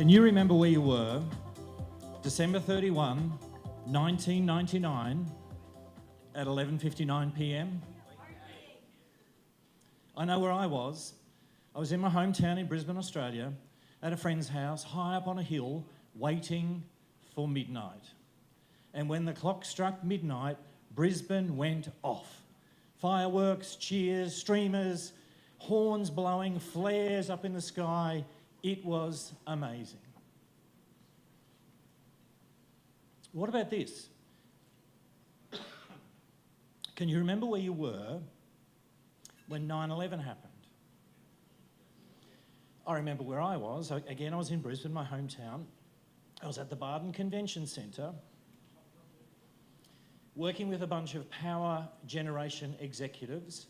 Can you remember where you were? December 31, 1999 at 11:59 p.m. I know where I was. I was in my hometown in Brisbane, Australia, at a friend's house, high up on a hill, waiting for midnight. And when the clock struck midnight, Brisbane went off. Fireworks, cheers, streamers, horns blowing, flares up in the sky. It was amazing. What about this? Can you remember where you were when 9/11 happened? I remember where I was. Again, I was in Brisbane, my hometown. I was at the Barden Convention Centre working with a bunch of power generation executives,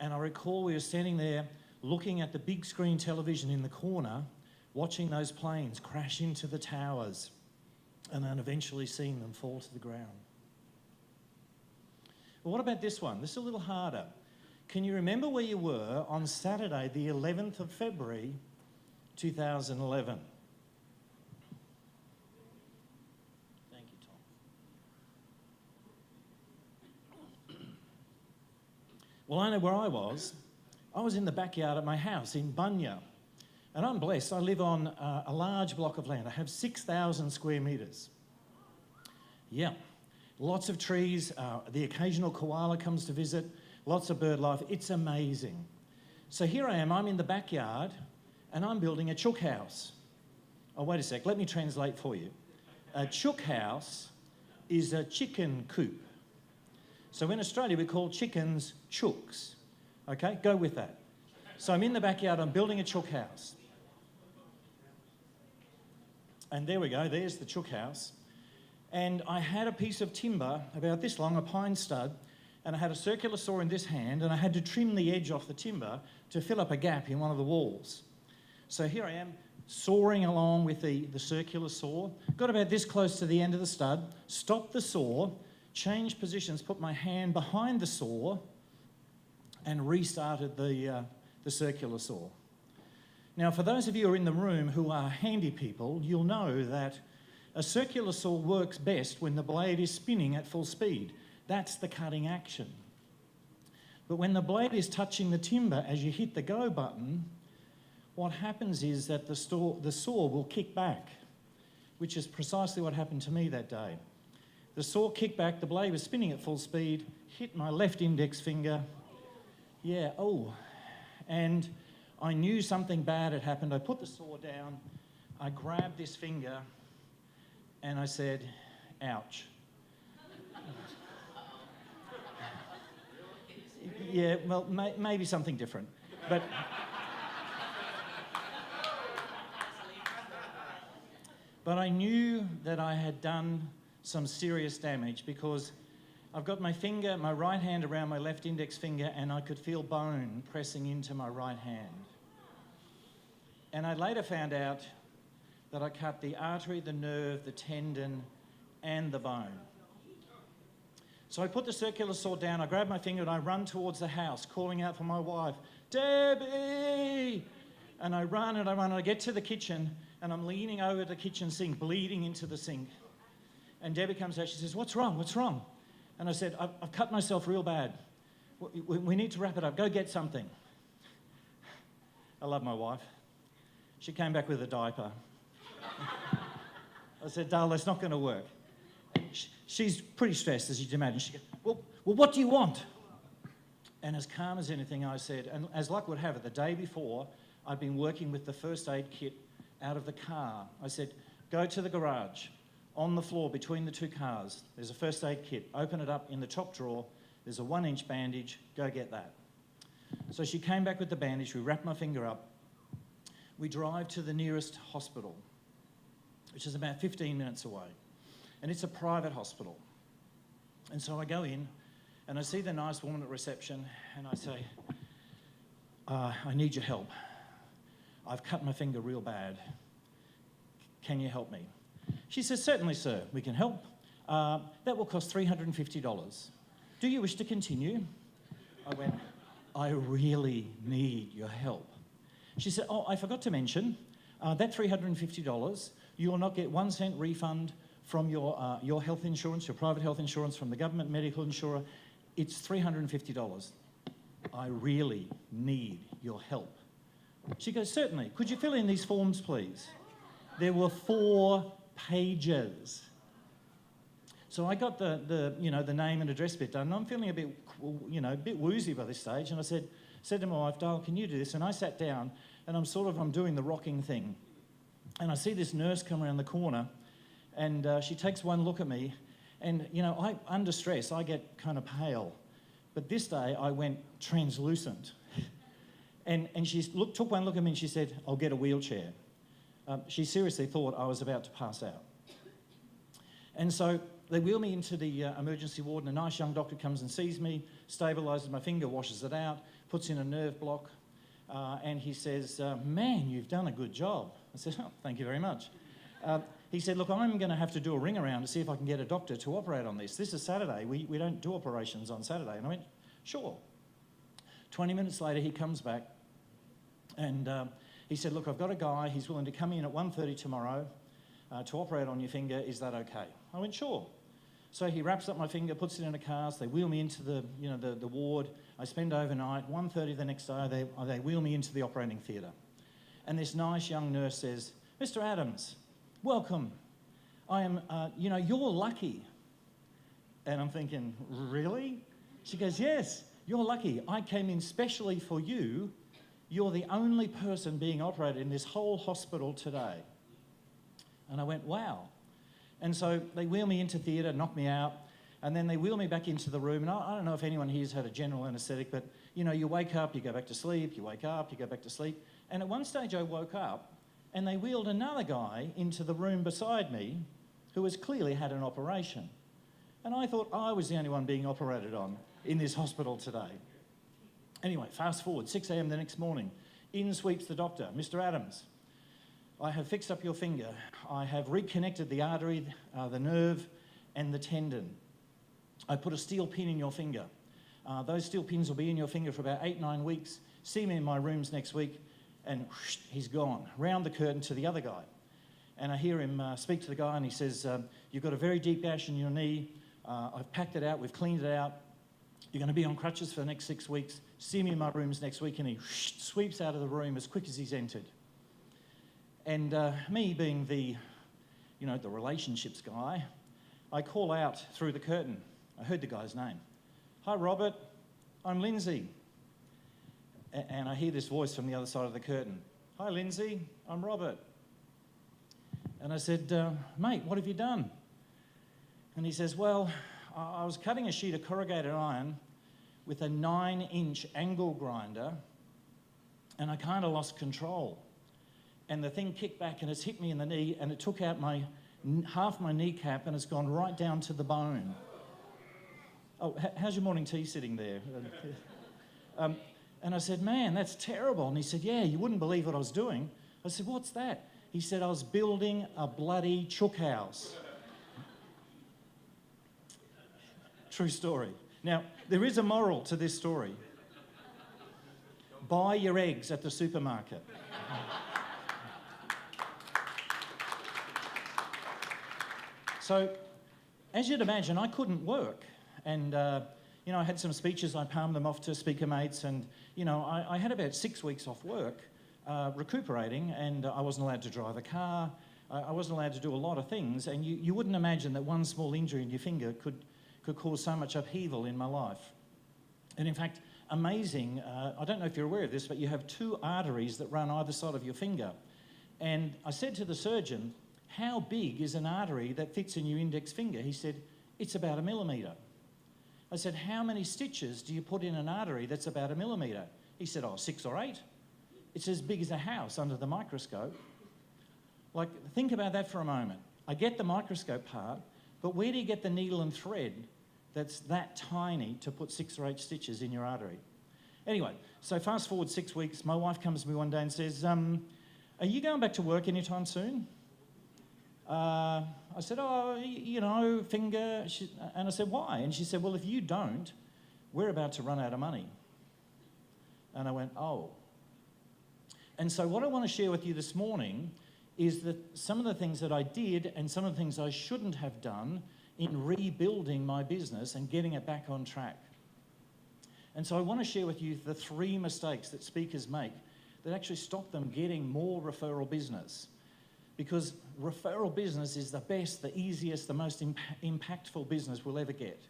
and I recall we were standing there looking at the big screen television in the corner, watching those planes crash into the towers and then eventually seeing them fall to the ground. Well, what about this one? This is a little harder. Can you remember where you were on Saturday, the 11th of February, 2011? Thank you, Tom. Well, I know where I was. I was in the backyard at my house in Bunya. And I'm blessed. I live on a large block of land. I have 6,000 square metres. Yeah. Lots of trees. The occasional koala comes to visit. Lots of bird life. It's amazing. So here I am. I'm in the backyard and I'm building a chook house. Oh, wait a sec. Let me translate for you. A chook house is a chicken coop. So in Australia, we call chickens chooks. Okay? Go with that. So I'm in the backyard. I'm building a chook house. And there we go, there's the chook house. And I had a piece of timber about this long, a pine stud, and I had a circular saw in this hand, and I had to trim the edge off the timber to fill up a gap in one of the walls. So here I am, sawing along with the circular saw, got about this close to the end of the stud, stopped the saw, changed positions, put my hand behind the saw, and restarted the circular saw. Now, for those of you who are in the room who are handy people, you'll know that a circular saw works best when the blade is spinning at full speed. That's the cutting action. But when the blade is touching the timber as you hit the go button, what happens is that the saw will kick back, which is precisely what happened to me that day. The saw kicked back, the blade was spinning at full speed, hit my left index finger. Yeah, and I knew something bad had happened. I put the saw down, I grabbed this finger, and I said, ouch. Yeah, well, maybe something different. But I knew that I had done some serious damage because I've got my finger, my right hand around my left index finger, and I could feel bone pressing into my right hand. And I later found out that I cut the artery, the nerve, the tendon, and the bone. So I put the circular saw down, I grab my finger and I run towards the house, calling out for my wife, Debbie! And I run and I get to the kitchen and I'm leaning over the kitchen sink, bleeding into the sink. And Debbie comes out, she says, what's wrong? What's wrong? And I said, I've cut myself real bad. We need to wrap it up. Go get something. I love my wife. She came back with a diaper. I said, darling, that's not going to work. She's pretty stressed, as you can imagine. She goes, well, what do you want? And as calm as anything, I said, and as luck would have it, the day before, I'd been working with the first aid kit out of the car. I said, go to the garage. On the floor between the two cars, there's a first aid kit. Open it up in the top drawer. There's a 1-inch bandage. Go get that. So she came back with the bandage. We wrapped my finger up. We drive to the nearest hospital, which is about 15 minutes away. And it's a private hospital. And so I go in and I see the nice woman at reception and I say, I need your help. I've cut my finger real bad. Can you help me? She says, certainly, sir, we can help. That will cost $350. Do you wish to continue? I went, I really need your help. She said, oh, I forgot to mention, that $350, you will not get 1 cent refund from your health insurance, your private health insurance, from the government medical insurer. It's $350. I really need your help. She goes, certainly. Could you fill in these forms, please? There were 4 pages. So I got the name and address bit done, and I'm feeling a bit woozy by this stage. And I said to my wife, Dale, can you do this? And I sat down, and I'm doing the rocking thing. And I see this nurse come around the corner, and she takes one look at me, and, under stress, I get kind of pale. But this day, I went translucent. and she took one look at me, and she said, I'll get a wheelchair. She seriously thought I was about to pass out. And so they wheel me into the emergency ward, and a nice young doctor comes and sees me, stabilises my finger, washes it out, puts in a nerve block, and he says, man, you've done a good job. I said, oh, thank you very much. He said, look, I'm going to have to do a ring around to see if I can get a doctor to operate on this. This is Saturday. We don't do operations on Saturday. And I went, sure. 20 minutes later, he comes back, and he said, look, I've got a guy. He's willing to come in at 1:30 tomorrow to operate on your finger. Is that okay? I went, sure. So he wraps up my finger, puts it in a cast. They wheel me into the ward. I spend overnight. 1:30 the next day, they wheel me into the operating theatre. And this nice young nurse says, Mr. Adams, welcome. I am, you're lucky. And I'm thinking, really? She goes, yes, you're lucky. I came in specially for you. You're the only person being operated in this whole hospital today. And I went, wow. And so they wheel me into theatre, knock me out, and then they wheel me back into the room. And I don't know if anyone here's had a general anaesthetic, but, you wake up, you go back to sleep, you wake up, you go back to sleep. And at one stage I woke up, and they wheeled another guy into the room beside me who has clearly had an operation. And I thought I was the only one being operated on in this hospital today. Anyway, fast forward, 6 a.m. the next morning. In sweeps the doctor, Mr. Adams. I have fixed up your finger. I have reconnected the artery, the nerve, and the tendon. I put a steel pin in your finger. Those steel pins will be in your finger for about 8-9 weeks. See me in my rooms next week. And whoosh, he's gone. Round the curtain to the other guy. And I hear him speak to the guy, and he says, you've got a very deep gash in your knee. I've packed it out. We've cleaned it out. You're going to be on crutches for the next 6 weeks. See me in my rooms next week. And he whoosh, sweeps out of the room as quick as he's entered. And me being the relationships guy, I call out through the curtain. I heard the guy's name. Hi, Robert. I'm Lindsay. And I hear this voice from the other side of the curtain. Hi, Lindsay. I'm Robert. And I said, mate, what have you done? And he says, well, I was cutting a sheet of corrugated iron with a 9-inch angle grinder, and I kind of lost control. And the thing kicked back, and it's hit me in the knee, and it took out half my kneecap, and it's gone right down to the bone. Oh, how's your morning tea sitting there? And I said, man, that's terrible. And he said, yeah, you wouldn't believe what I was doing. I said, what's that? He said, I was building a bloody chook house. True story. Now, there is a moral to this story. Buy your eggs at the supermarket. So, as you'd imagine, I couldn't work. And, I had some speeches, I palmed them off to speaker mates, and, I had about 6 weeks off work recuperating, and I wasn't allowed to drive a car. I wasn't allowed to do a lot of things, and you wouldn't imagine that one small injury in your finger could cause so much upheaval in my life. And in fact, amazing, I don't know if you're aware of this, but you have 2 arteries that run either side of your finger. And I said to the surgeon, how big is an artery that fits in your index finger? He said, it's about 1 millimetre. I said, how many stitches do you put in an artery that's about 1 millimetre? He said, 6 or 8. It's as big as a house under the microscope. Like, think about that for a moment. I get the microscope part, but where do you get the needle and thread that's that tiny to put 6 or 8 stitches in your artery? Anyway, so fast forward 6 weeks, my wife comes to me one day and says, are you going back to work anytime soon? I said, finger. And I said, why? And she said, well, if you don't, we're about to run out of money. And I went, oh. And so what I want to share with you this morning is that some of the things that I did and some of the things I shouldn't have done in rebuilding my business and getting it back on track. And so I want to share with you the 3 mistakes that speakers make that actually stop them getting more referral business. Because referral business is the best, the easiest, the most impactful business we'll ever get.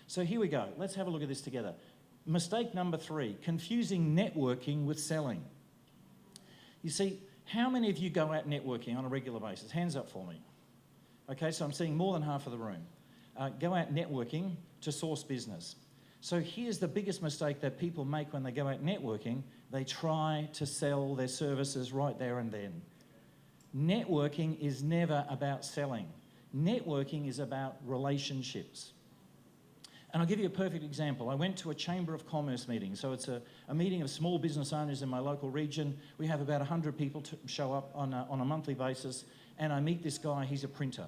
So here we go. Let's have a look at this together. Mistake number 3, confusing networking with selling. You see, how many of you go out networking on a regular basis? Hands up for me. Okay, so I'm seeing more than half of the room. Go out networking to source business. So here's the biggest mistake that people make when they go out networking. They try to sell their services right there and then. Networking is never about selling. Networking is about relationships. And I'll give you a perfect example. I went to a Chamber of Commerce meeting. So it's a meeting of small business owners in my local region. We have about 100 people to show up on a monthly basis. And I meet this guy, he's a printer.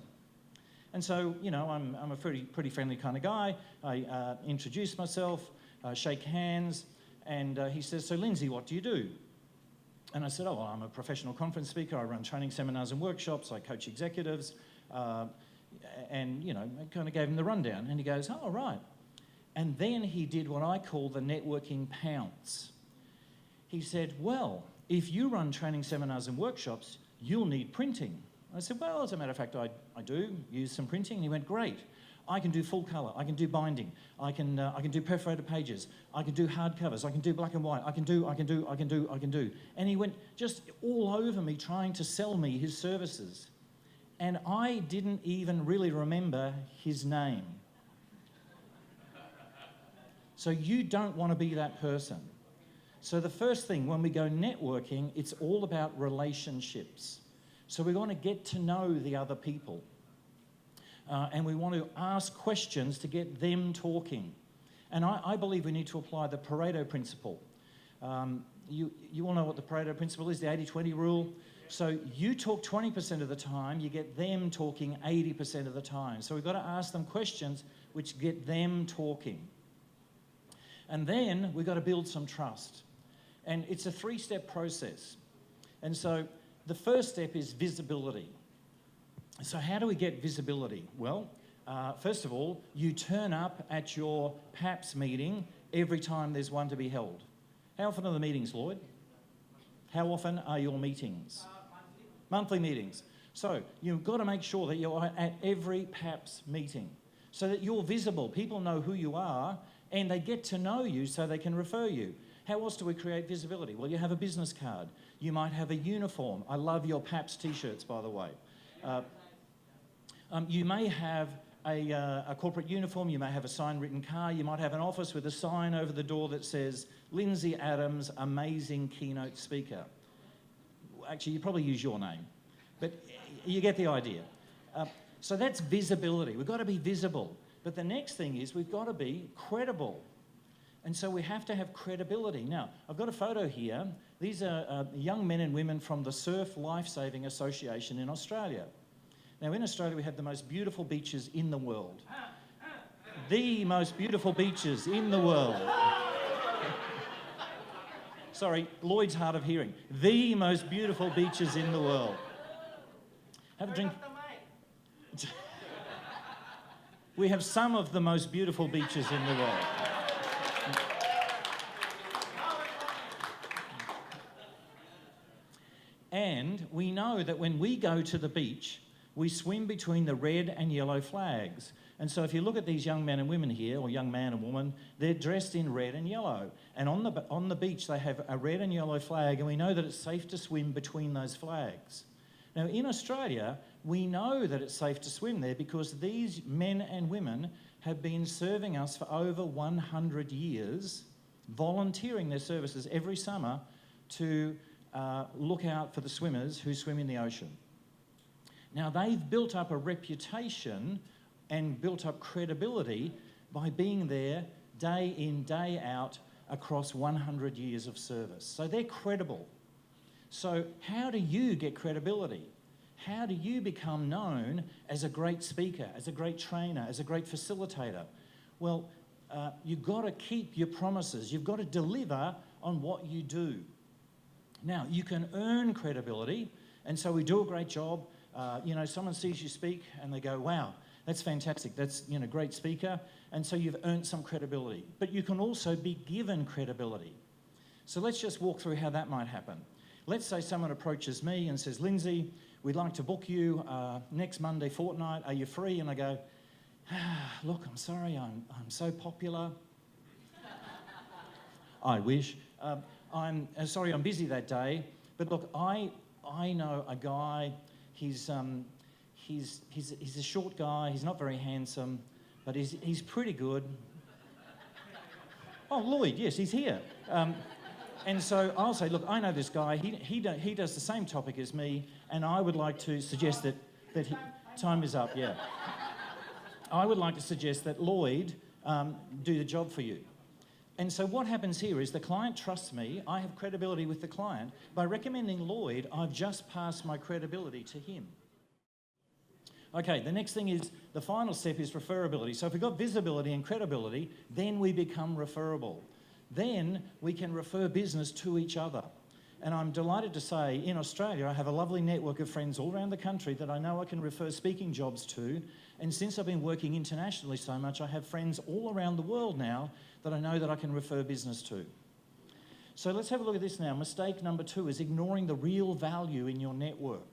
And so, you know, I'm a pretty friendly kind of guy. I introduce myself, shake hands, and he says, "So Lindsay, what do you do?" And I said, "Oh, well, I'm a professional conference speaker. I run training seminars and workshops. I coach executives." And, you know, I kind of gave him the rundown. And he goes, "Oh, right." And then he did what I call the networking pounce. He said, "Well, if you run training seminars and workshops, you'll need printing." I said, "Well, as a matter of fact, I do use some printing." And he went, "Great. I can do full colour. I can do binding. I can do perforated pages. I can do hardcovers. I can do black and white. I can do. And he went just all over me trying to sell me his services. And I didn't even really remember his name. So you don't want to be that person. So the first thing, when we go networking, it's all about relationships. So we want to get to know the other people. And we want to ask questions to get them talking. And I believe we need to apply the Pareto principle. You all know what the Pareto principle is, the 80-20 rule. So you talk 20% of the time, you get them talking 80% of the time. So we've got to ask them questions which get them talking. And then we've got to build some trust. And it's a 3-step process. And so the first step is visibility. So how do we get visibility? Well, first of all, you turn up at your PAPS meeting every time there's one to be held. How often are the meetings, Lloyd? How often are your meetings? Monthly meetings. So you've got to make sure that you're at every PAPS meeting so that you're visible. People know who you are and they get to know you so they can refer you. How else do we create visibility? Well, you have a business card. You might have a uniform. I love your PAPS t-shirts, by the way. You may have a corporate uniform. You may have a sign-written car. You might have an office with a sign over the door that says, "Lindsay Adams, amazing keynote speaker." Actually, you probably use your name, but you get the idea. So that's visibility. We've got to be visible. But the next thing is we've got to be credible. And so we have to have credibility. Now, I've got a photo here. These are young men and women from the Surf Lifesaving Association in Australia. Now, in Australia, we have the most beautiful beaches in the world. The most beautiful beaches in the world. Sorry, Lloyd's hard of hearing. The most beautiful beaches in the world. Have a drink. We have some of the most beautiful beaches in the world. And we know that when we go to the beach, we swim between the red and yellow flags. And so if you look at these young men and women here, or young man and woman, they're dressed in red and yellow. And on the beach, they have a red and yellow flag, and we know that it's safe to swim between those flags. Now, in Australia, we know that it's safe to swim there because these men and women have been serving us for over 100 years, volunteering their services every summer to look out for the swimmers who swim in the ocean. Now, they've built up a reputation and built up credibility by being there day in, day out across 100 years of service. So they're credible. So how do you get credibility? How do you become known as a great speaker, as a great trainer, as a great facilitator? Well, you've got to keep your promises. You've got to deliver on what you do. Now, you can earn credibility, and so we do a great job. Someone sees you speak and they go, wow, that's fantastic. That's, great speaker. And so you've earned some credibility. But you can also be given credibility. So let's just walk through how that might happen. Let's say someone approaches me and says, Lindsay, we'd like to book you next Monday fortnight. Are you free? And I go, look, I'm sorry, I'm so popular. I wish. I'm sorry, I'm busy that day. But look, I know a guy. He's a short guy. He's not very handsome, but he's pretty good. Oh, Lloyd, yes, he's here. And so I'll say, look, I know this guy. He does the same topic as me, and I would like to suggest that time is up. Yeah. I would like to suggest that Lloyd do the job for you. And so what happens here is the client trusts me. I have credibility with the client. By recommending Lloyd, I've just passed my credibility to him. Okay, the next thing is, the final step is referability. So if we've got visibility and credibility, then we become referable. Then we can refer business to each other. And I'm delighted to say, in Australia, I have a lovely network of friends all around the country that I know I can refer speaking jobs to. And since I've been working internationally so much, I have friends all around the world now that I know that I can refer business to. So let's have a look at this now. Mistake number 2 is ignoring the real value in your network.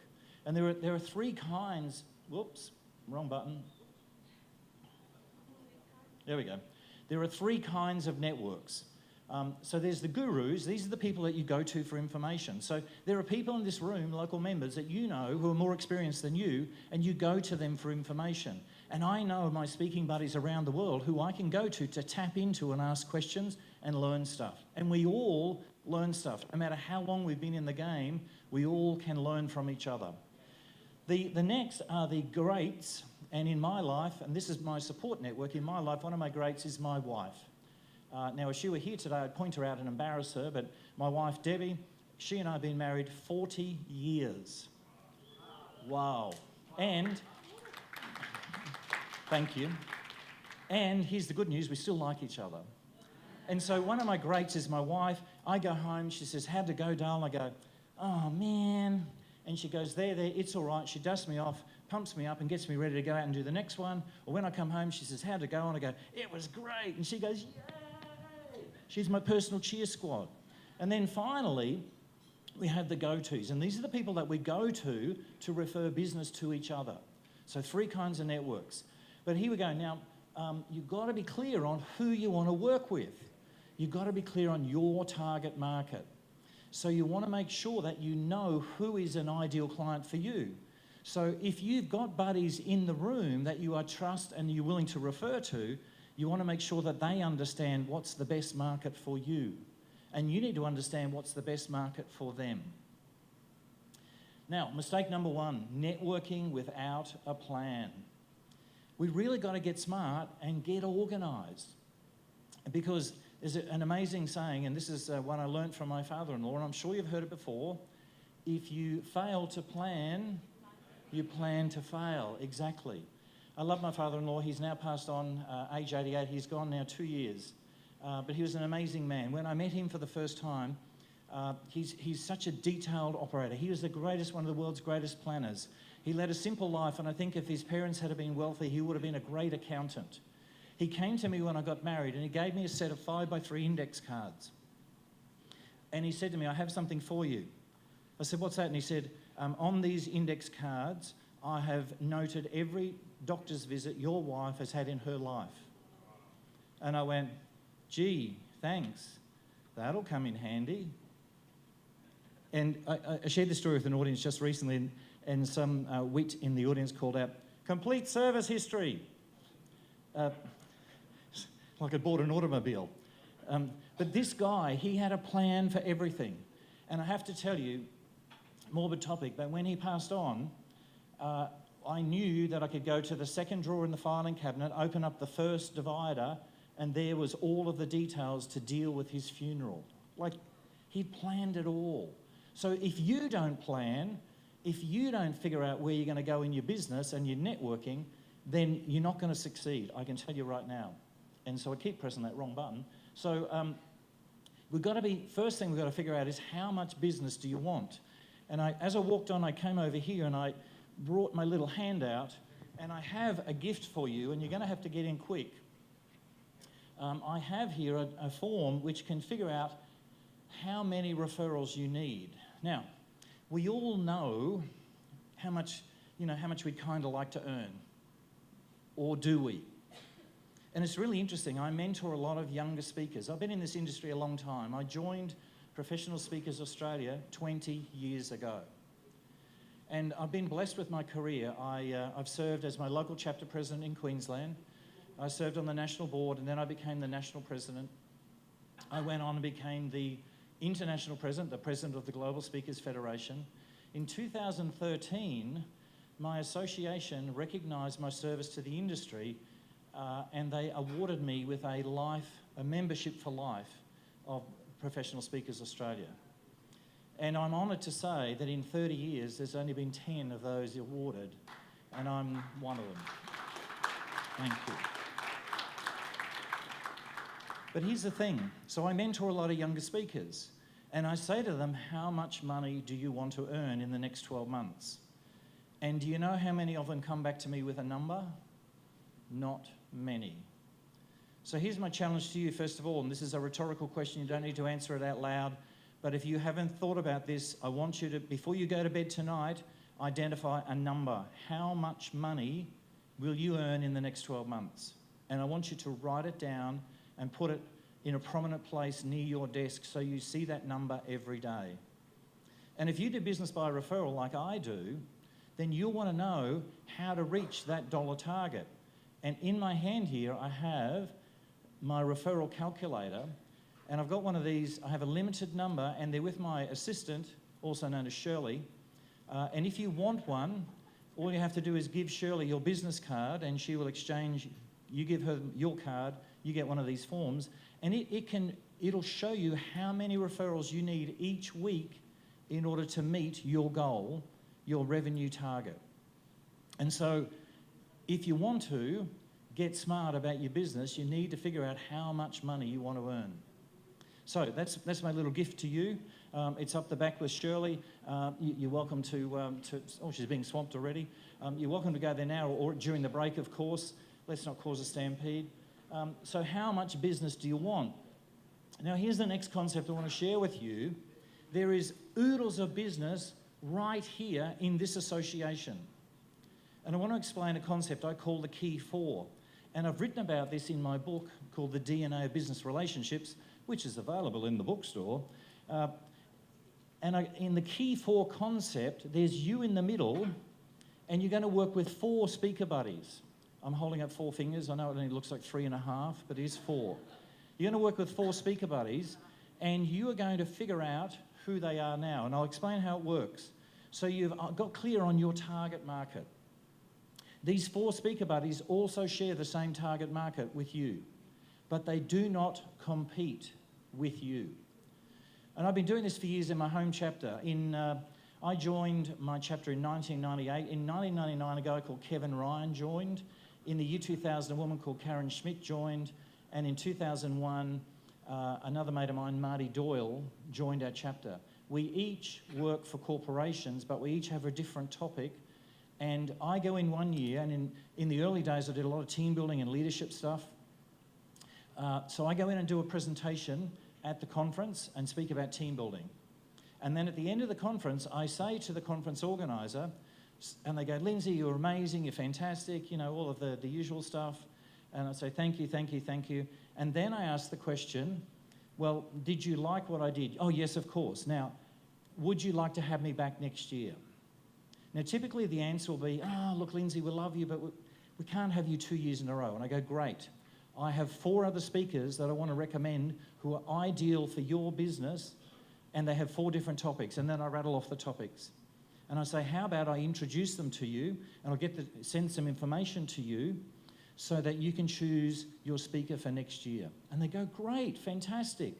And there are 3 kinds. Whoops, wrong button. There we go. There are 3 kinds of networks. So there's the gurus. These are the people that you go to for information. So there are people in this room, local members, that you know who are more experienced than you, and you go to them for information. And I know my speaking buddies around the world who I can go to tap into and ask questions and learn stuff. And we all learn stuff. No matter how long we've been in the game, we all can learn from each other. The next are the greats. And in my life, and this is my support network, in my life, one of my greats is my wife. Now, if she were here today, I'd point her out and embarrass her, but my wife, Debbie, she and I have been married 40 years. Wow. And, thank you. And here's the good news, we still like each other. And so one of my greats is my wife. I go home, she says, how'd it go, darling? I go, oh, man. And she goes, there, it's all right. She dusts me off, pumps me up and gets me ready to go out and do the next one. Or when I come home, she says, how'd it go? And I go, it was great. And she goes, yay. She's my personal cheer squad. And then finally, we have the go-tos. And these are the people that we go to refer business to each other. So 3 kinds of networks. But here we go. Now, you've got to be clear on who you want to work with. You've got to be clear on your target market. So you want to make sure that you know who is an ideal client for you. So if you've got buddies in the room that you trust and you're willing to refer to, you want to make sure that they understand what's the best market for you. And you need to understand what's the best market for them. Now, mistake number 1, networking without a plan. We really got to get smart and get organised. Because there's an amazing saying, and this is one I learnt from my father-in-law, and I'm sure you've heard it before. If you fail to plan, you plan to fail. Exactly. I love my father-in-law. He's now passed on, age 88. He's gone now 2 years. But he was an amazing man. When I met him for the first time, he's such a detailed operator. He was the greatest, one of the world's greatest planners. He led a simple life, and I think if his parents had been wealthy, he would have been a great accountant. He came to me when I got married, and he gave me a set of 5x3 index cards. And he said to me, I have something for you. I said, what's that? And he said, on these index cards, I have noted every doctor's visit your wife has had in her life. And I went, gee, thanks. That'll come in handy. And I shared this story with an audience just recently, and some wit in the audience called out, complete service history. Like I bought an automobile. But this guy, he had a plan for everything. And I have to tell you, morbid topic, but when he passed on, I knew that I could go to the second drawer in the filing cabinet, open up the first divider, and there was all of the details to deal with his funeral. Like, he'd planned it all. So if you don't plan, if you don't figure out where you're going to go in your business and your networking, then you're not going to succeed, I can tell you right now. And so I keep pressing that wrong button. So first thing we've got to figure out is how much business do you want? And as I walked on, I came over here and I brought my little handout, and I have a gift for you, and you're going to have to get in quick. I have here a form which can figure out how many referrals you need. Now, we all know how much we'd kind of like to earn, or do we? And it's really interesting. I mentor a lot of younger speakers. I've been in this industry a long time. I joined Professional Speakers Australia 20 years ago. And I've been blessed with my career. I've served as my local chapter president in Queensland. I served on the national board, and then I became the national president. I went on and became the international president, the president of the Global Speakers Federation. In 2013, my association recognised my service to the industry, and they awarded me with a membership for life of Professional Speakers Australia. And I'm honoured to say that in 30 years, there's only been 10 of those awarded, and I'm one of them. Thank you. But here's the thing. So I mentor a lot of younger speakers, and I say to them, how much money do you want to earn in the next 12 months? And do you know how many of them come back to me with a number? Not many. So here's my challenge to you, first of all, and this is a rhetorical question. You don't need to answer it out loud. But if you haven't thought about this, I want you to, before you go to bed tonight, identify a number. How much money will you earn in the next 12 months? And I want you to write it down and put it in a prominent place near your desk so you see that number every day. And if you do business by referral like I do, then you'll want to know how to reach that dollar target. And in my hand here, I have my referral calculator. And I've got one of these. I have a limited number, and they're with my assistant, also known as Shirley. And if you want one, all you have to do is give Shirley your business card, and she will exchange. You give her your card, you get one of these forms, and it'll show you how many referrals you need each week in order to meet your goal, your revenue target. And so, if you want to get smart about your business, you need to figure out how much money you want to earn. So that's my little gift to you. It's up the back with Shirley. You're welcome to oh, she's being swamped already. You're welcome to go there now or during the break, of course. Let's not cause a stampede. So how much business do you want? Now, here's the next concept I want to share with you. There is oodles of business right here in this association. And I want to explain a concept I call the Key Four. And I've written about this in my book called The DNA of Business Relationships, which is available in the bookstore. In the Key Four concept, there's you in the middle, and you're going to work with 4 speaker buddies. I'm holding up 4 fingers. I know it only looks like 3.5, but it is 4. You're going to work with 4 speaker buddies, and you are going to figure out who they are now. And I'll explain how it works. So you've got clear on your target market. These 4 speaker buddies also share the same target market with you, but they do not compete with you. And I've been doing this for years in my home chapter. I joined my chapter in 1998. In 1999, a guy called Kevin Ryan joined. In the year 2000, a woman called Karen Schmidt joined. And in 2001, another mate of mine, Marty Doyle, joined our chapter. We each work for corporations, but we each have a different topic. And I go in one year, and in the early days, I did a lot of team building and leadership stuff. So I go in and do a presentation at the conference and speak about team building. And then at the end of the conference, I say to the conference organizer, and they go, Lindsay, you're amazing, you're fantastic, you know, all of the usual stuff. And I say, thank you, thank you, thank you. And then I ask the question, well, did you like what I did? Oh, yes, of course. Now, would you like to have me back next year? Now, typically the answer will be, oh, look, Lindsay, we love you, but we can't have you 2 years in a row. And I go, great. I have 4 other speakers that I want to recommend who are ideal for your business, and they have 4 different topics. And then I rattle off the topics. And I say, how about I introduce them to you, and I'll send some information to you so that you can choose your speaker for next year. And they go, great, fantastic.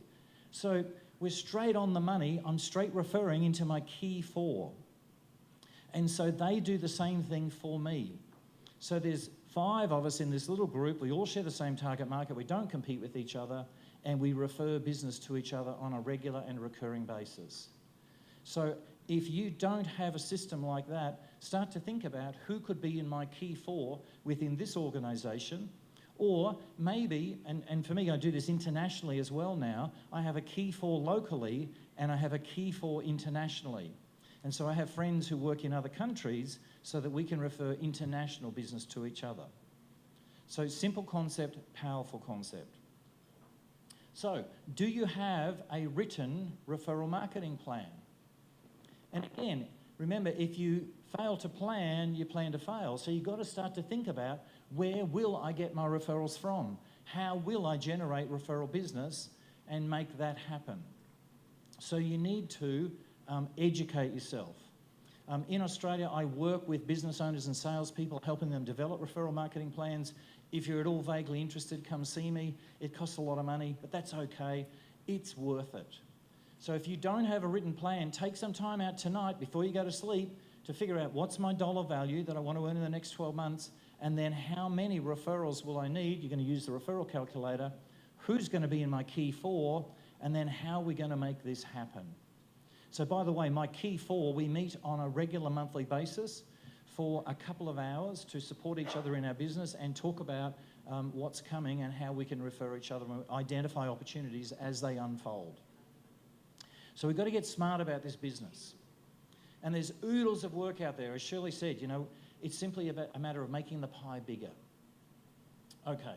So we're straight on the money. I'm straight referring into my Key Four. And so they do the same thing for me. So there's 5 of us in this little group. We all share the same target market. We don't compete with each other. and we refer business to each other on a regular and recurring basis. So if you don't have a system like that, start to think about who could be in my key four within this organisation, or maybe, and for me, I do this internationally as well now, I have a key four locally and I have a key four internationally. And so I have friends who work in other countries so that we can refer international business to each other. So simple concept, powerful concept. So do you have a written referral marketing plan? And again, remember, if you fail to plan, you plan to fail. So you've got to start to think about, where will I get my referrals from? How will I generate referral business and make that happen? So you need to educate yourself. In Australia, I work with business owners and salespeople, helping them develop referral marketing plans. If you're at all vaguely interested, come see me. It costs a lot of money, but that's okay. It's worth it. So if you don't have a written plan, take some time out tonight before you go to sleep to figure out, what's my dollar value that I want to earn in the next 12 months, and then how many referrals will I need? You're going to use the referral calculator. Who's going to be in my key four? And then how are we going to make this happen? So by the way, my key four, we meet on a regular monthly basis for a couple of hours to support each other in our business and talk about what's coming and how we can refer each other and identify opportunities as they unfold. So we've got to get smart about this business. And there's oodles of work out there. As Shirley said, you know, it's simply a matter of making the pie bigger. Okay,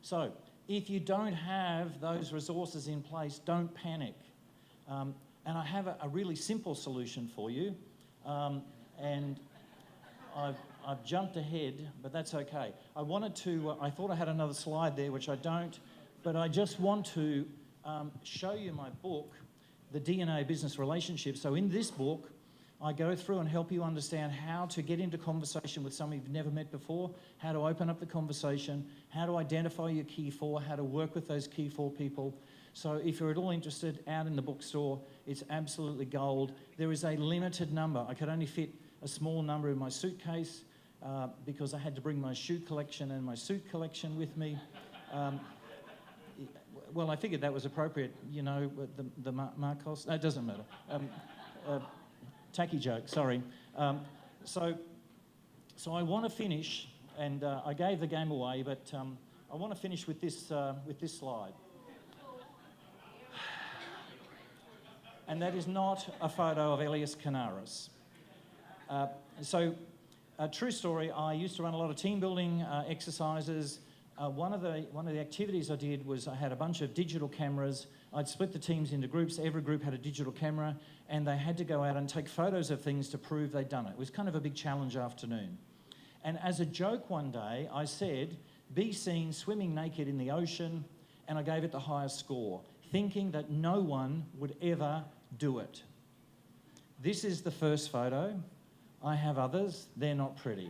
so if you don't have those resources in place, don't panic. And I have a really simple solution for you. And I've jumped ahead, but that's okay. I thought I had another slide there, which I don't, but I just want to show you my book, The DNA of Business Relationships. So in this book, I go through and help you understand how to get into conversation with someone you've never met before, how to open up the conversation, how to identify your key four, how to work with those key four people. So if you're at all interested, out in the bookstore, it's absolutely gold. There is a limited number. I could only fit a small number in my suitcase because I had to bring my shoe collection and my suit collection with me. Well, I figured that was appropriate, you know, the Marcos. No, it doesn't matter. Tacky joke, sorry. So I want to finish, and I gave the game away, but I want to finish with this slide. And that is not a photo of Elias Canaris. A true story, I used to run a lot of team building exercises. One of the activities I did was I had a bunch of digital cameras. I'd split the teams into groups. Every group had a digital camera, and they had to go out and take photos of things to prove they'd done it. It was kind of a big challenge afternoon. And as a joke one day, I said, be seen swimming naked in the ocean, and I gave it the highest score, thinking that no one would ever do it. This is the first photo. I have others. They're not pretty.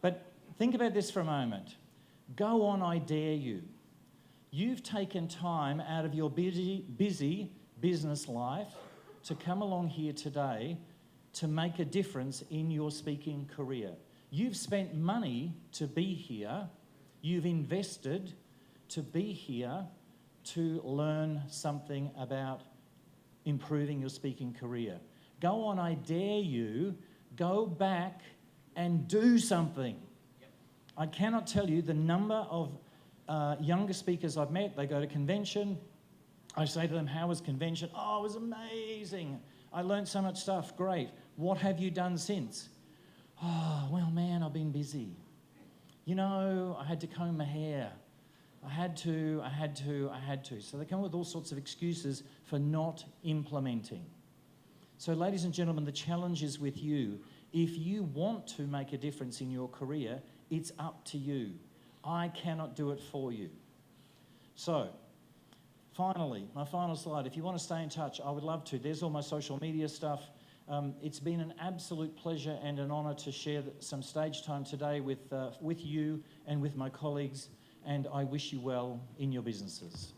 But think about this for a moment. Go on, I dare you. You've taken time out of your busy business life to come along here today to make a difference in your speaking career. You've spent money to be here. You've invested to be here to learn something about improving your speaking career. Go on, I dare you. Go back and do something. I cannot tell you the number of younger speakers I've met. They go to convention. I say to them, how was convention? Oh, it was amazing. I learned so much stuff. Great. What have you done since? Oh, well, man, I've been busy. You know, I had to comb my hair. I had to. So they come up with all sorts of excuses for not implementing. So, ladies and gentlemen, the challenge is with you. If you want to make a difference in your career, it's up to you. I cannot do it for you. So, finally, my final slide. If you want to stay in touch, I would love to. There's all my social media stuff. It's been an absolute pleasure and an honour to share some stage time today with you and with my colleagues, and I wish you well in your businesses.